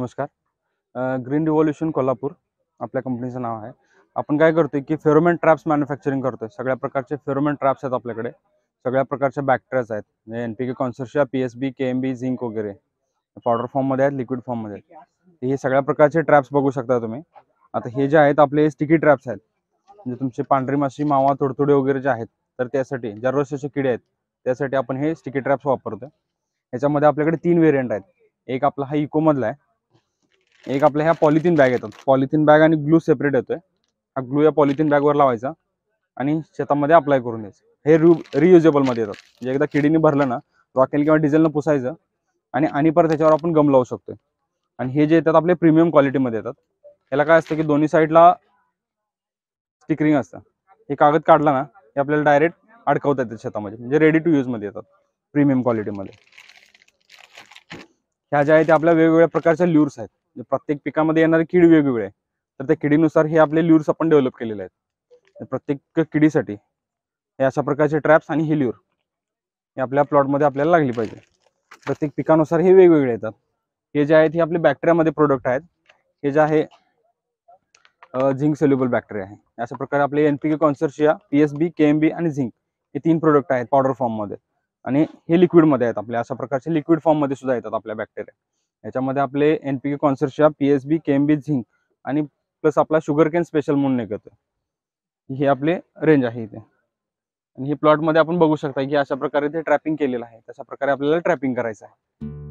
नमस्कार. Green revolution Kolhapur आपल्या कंपनीचं नाव आहे. आपण काय करतोय की फेरोमेन ट्रॅप्स मॅन्युफॅक्चरिंग करतोय. सगळ्या प्रकारचे फेरोमेन ट्रॅप्स आहेत आपल्याकडे. सगळ्या प्रकारच्या बॅक्टेरियाज आहेत, म्हणजे एनपीके कॉन्सोर्शिया, पीएसबी, केएमबी, झिंक वगैरे पावडर फॉर्ममध्ये आहेत, लिक्विड फॉर्ममध्ये आहेत. हे सगळ्या प्रकारचे ट्रॅप्स बघू शकता तुम्ही. आता हे जे आहेत आपले स्टिकी ट्रॅप्स आहेत, म्हणजे तुमचे पांढरी माशी, मावा, तुडतुडे वगैरे जे आहेत, तर त्यासाठी ज्या रसाचे किडे आहेत त्यासाठी आपण हे स्टिकी ट्रॅप्स वापरतोय. याच्यामध्ये आपल्याकडे 3 व्हेरियंट आहेत. एक आपला हा इको मधला आहे, एक आपल्या ह्या पॉलिथिन बॅग येतात. पॉलिथिन बॅग आणि ग्लू सेपरेट येतोय. हा ग्लू या पॉलिथिन बॅगवर लावायचा आणि शेतामध्ये अप्लाय करून द्यायचं. हे रियुजेबल मध्ये येतात, म्हणजे एकदा किडीने भरलं ना रॉकेल किंवा डिझेलनं पुसायचं आणि परत त्याच्यावर आपण गम लावू शकतोय. आणि हे जे येतात आपले प्रीमियम क्वालिटीमध्ये येतात. याला काय असतं की दोन्ही साईडला स्टिकरिंग असतं. हे कागद काढला ना हे आपल्याला डायरेक्ट अडकवता येतात शेतामध्ये, म्हणजे रेडी टू यूज मध्ये येतात प्रीमियम क्वालिटीमध्ये. ह्या ज्या आहेत त्या आपल्या वेगवेगळ्या प्रकारच्या ल्युर्स आहेत. प्रत्येक पिकामध्ये येणारे कीड वेगवेगळे आहे, तर त्या किडीनुसार हे आपले ल्युर्स आपण डेव्हलप केलेले आहेत. प्रत्येक किडीसाठी हे अशा प्रकारचे ट्रॅप्स आणि ही ल्युर हे आपल्या प्लॉटमध्ये आपल्याला लागली पाहिजे. प्रत्येक पिकानुसार हे वेगवेगळे येतात. हे जे आहेत हे आपले बॅक्टेरियामध्ये प्रोडक्ट आहेत. हे जे आहे झिंक सोल्युबल बॅक्टेरिया आहे. अशा प्रकारे आपले एनपीके कॉन्सोर्शिया, पीएसबी, केएमबी आणि झिंक हे 3 प्रोडक्ट आहेत पावडर फॉर्ममध्ये, आणि हे लिक्विडमध्ये आहेत. आपल्या अशा प्रकारचे लिक्विड फॉर्ममध्ये सुद्धा येतात आपल्या बॅक्टेरिया. याच्यामध्ये आपले एनपीके कॉन्सोर्शिया, पीएसबी, केएमबी, झिंक आणि प्लस आपला शुगर केन स्पेशल म्हणून एक येतो. हे आपले रेंज आहे इथे. आणि ही प्लॉटमध्ये आपण बघू शकता की अशा प्रकारे ते ट्रॅपिंग केलेलं आहे. तशा प्रकारे आपल्याला ट्रॅपिंग करायचं आहे.